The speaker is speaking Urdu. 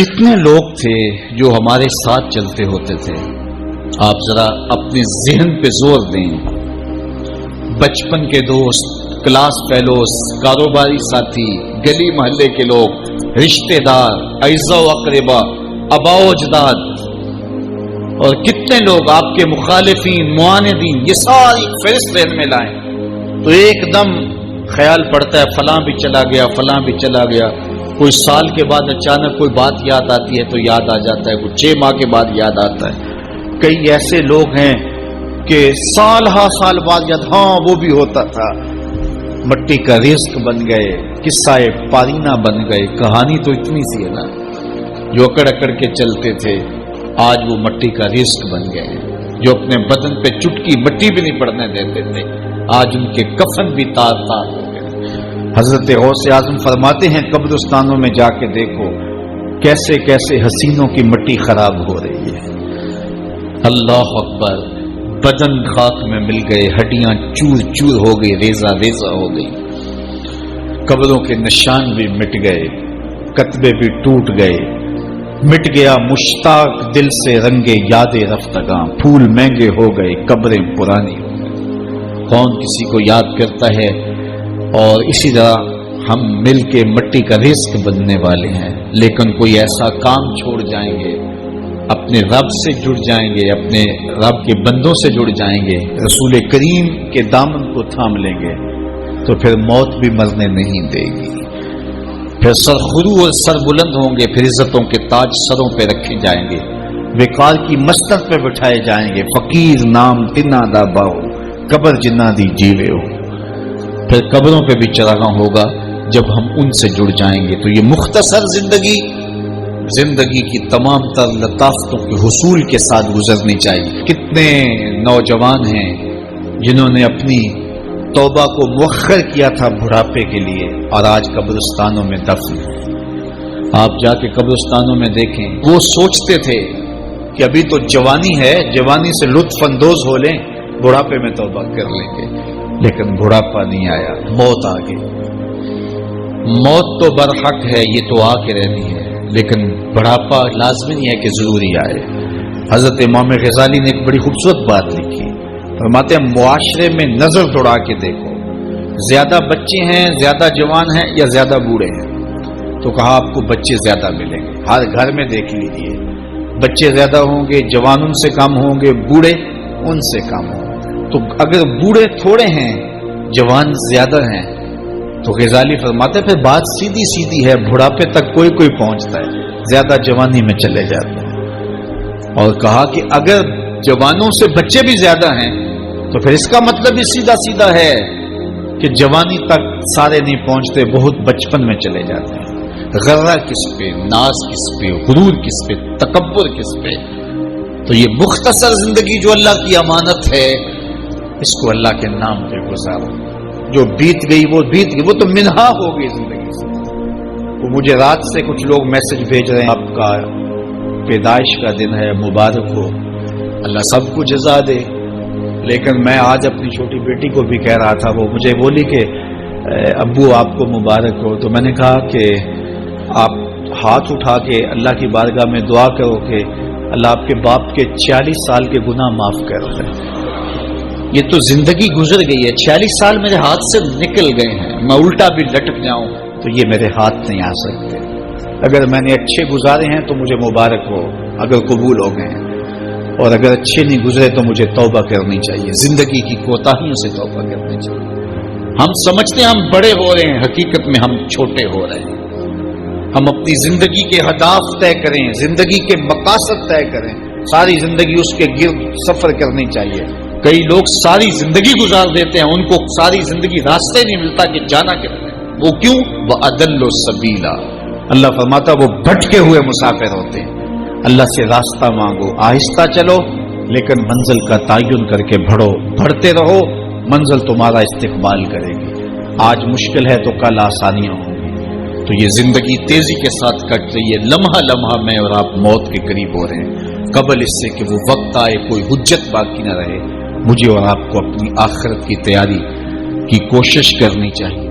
کتنے لوگ تھے جو ہمارے ساتھ چلتے ہوتے تھے؟ آپ ذرا اپنے ذہن پہ زور دیں. بچپن کے دوست، کلاس فیلوز، کاروباری ساتھی، گلی محلے کے لوگ، رشتہ دار، اعزا و اقربا، آباء و اجداد، اور کتنے لوگ آپ کے مخالفین، معاندین، یہ ساری فہرست ذہن میں لائیں تو ایک دم خیال پڑتا ہے فلاں بھی چلا گیا، فلاں بھی چلا گیا. کوئی سال کے بعد اچانک کوئی بات یاد آتی ہے تو یاد آ جاتا ہے، کوئی 6 ماہ کے بعد یاد آتا ہے. کئی ایسے لوگ ہیں کہ سال ہا سال بعد یاد، ہاں وہ بھی ہوتا تھا. مٹی کا رزق بن گئے، قصہ پارینہ بن گئے. کہانی تو اتنی سی ہے نا، جو اکڑ اکڑ کے چلتے تھے آج وہ مٹی کا رزق بن گئے. جو اپنے بدن پہ چٹکی مٹی بھی نہیں پڑنے دیتے تھے آج ان کے کفن بھی تار تار ہو گئے. حضرت غوث اعظم فرماتے ہیں قبرستانوں میں جا کے دیکھو کیسے کیسے حسینوں کی مٹی خراب ہو رہی ہے. اللہ اکبر. بدن خاک میں مل گئے، ہڈیاں چور چور ہو گئی، ریزہ ریزہ ہو گئی. قبروں کے نشان بھی مٹ گئے، کتبے بھی ٹوٹ گئے. مٹ گیا مشتاق دل سے رنگے یاد رفتگاں. پھول مہنگے ہو گئے، قبریں پرانی ہو گئی. کون کسی کو یاد کرتا ہے؟ اور اسی طرح ہم مل کے مٹی کا رزق بننے والے ہیں، لیکن کوئی ایسا کام چھوڑ جائیں گے، اپنے رب سے جڑ جائیں گے، اپنے رب کے بندوں سے جڑ جائیں گے، رسول کریم کے دامن کو تھام لیں گے تو پھر موت بھی مرنے نہیں دے گی. پھر سرخرو اور سر بلند ہوں گے، پھر عزتوں کے تاج سروں پہ رکھے جائیں گے، وقار کی مستر پہ بٹھائے جائیں گے. فقیر نام تنا دا باؤ، قبر جنا دی جیوے ہو. پھر قبروں پہ بھی چراغاں ہوگا جب ہم ان سے جڑ جائیں گے. تو یہ مختصر زندگی کی تمام تر لطافتوں کے حصول کے ساتھ گزرنی چاہیے. کتنے نوجوان ہیں جنہوں نے اپنی توبہ کو مؤخر کیا تھا بڑھاپے کے لیے اور آج قبرستانوں میں دفن ہیں. آپ جا کے قبرستانوں میں دیکھیں، وہ سوچتے تھے کہ ابھی تو جوانی ہے، جوانی سے لطف اندوز ہو لیں، بڑھاپے میں توبہ کر لیں گے. لیکن بڑھاپا نہیں آیا، موت آ گئی. موت تو برحق ہے، یہ تو آ کے رہنی ہے، لیکن بڑھاپا لازمی نہیں ہے کہ ضروری آئے. حضرت امام غزالی نے ایک بڑی خوبصورت بات لکھی. فرماتے ہیں معاشرے میں نظر دوڑا کے دیکھو، زیادہ بچے ہیں، زیادہ جوان ہیں یا زیادہ بوڑھے ہیں؟ تو کہا آپ کو بچے زیادہ ملیں گے. ہر گھر میں دیکھ لیجیے، بچے زیادہ ہوں گے، جوان ان سے کم ہوں گے، بوڑھے ان سے کم ہوں گے. تو اگر بوڑھے تھوڑے ہیں، جوان زیادہ ہیں، تو غزالی فرماتے پھر بات سیدھی سیدھی ہے، بڑھاپے تک کوئی پہنچتا ہے، زیادہ جوانی میں چلے جاتے ہیں. اور کہا کہ اگر جوانوں سے بچے بھی زیادہ ہیں تو پھر اس کا مطلب بھی سیدھا سیدھا ہے کہ جوانی تک سارے نہیں پہنچتے، بہت بچپن میں چلے جاتے ہیں. غرہ کس پہ، ناز کس پہ، غرور کس پہ، تکبر کس پہ؟ تو یہ مختصر زندگی جو اللہ کی امانت ہے، اس کو اللہ کے نام پہ گزارو. جو بیت گئی وہ بیت گئی، وہ تو منہا ہو گئی زندگی سے. وہ مجھے رات سے کچھ لوگ میسج بھیج رہے ہیں، آپ کا پیدائش کا دن ہے، مبارک ہو، اللہ سب کو جزا دے. لیکن میں آج اپنی چھوٹی بیٹی کو بھی کہہ رہا تھا، وہ مجھے بولی کہ ابو آپ کو مبارک ہو. تو میں نے کہا کہ آپ ہاتھ اٹھا کے اللہ کی بارگاہ میں دعا کرو کہ اللہ آپ کے باپ کے 40 سال کے گناہ معاف کر دے. یہ تو زندگی گزر گئی ہے، 40 سال میرے ہاتھ سے نکل گئے ہیں. میں الٹا بھی لٹک جاؤں تو یہ میرے ہاتھ نہیں آ سکتے. اگر میں نے اچھے گزارے ہیں تو مجھے مبارک ہو اگر قبول ہو گئے ہیں، اور اگر اچھے نہیں گزرے تو مجھے توبہ کرنی چاہیے. زندگی کی کوتاہیوں سے توبہ کرنی چاہیے. ہم سمجھتے ہیں ہم بڑے ہو رہے ہیں، حقیقت میں ہم چھوٹے ہو رہے ہیں. ہم اپنی زندگی کے اہداف طے کریں، زندگی کے مقاصد طے کریں. ساری زندگی اس کے گرد سفر کرنی چاہیے. کئی لوگ ساری زندگی گزار دیتے ہیں، ان کو ساری زندگی راستے نہیں ملتا کہ جانا کدھر ہے. وہ کیوں؟ وَأَضَلُّ السَّبِيلَ. اللہ فرماتا وہ بھٹکے ہوئے مسافر ہوتے ہیں. اللہ سے راستہ مانگو، آہستہ چلو لیکن منزل کا تعین کر کے بڑھو. بڑھتے رہو، منزل تمہارا استقبال کرے گی. آج مشکل ہے تو کل آسانیاں ہوں گی. تو یہ زندگی تیزی کے ساتھ کٹ رہی ہے. لمحہ لمحہ میں اور آپ موت کے قریب ہو رہے ہیں. قبل اس سے کہ وہ وقت آئے کوئی حجت باقی نہ رہے، مجھے اور آپ کو اپنی آخرت کی تیاری کی کوشش کرنی چاہیے.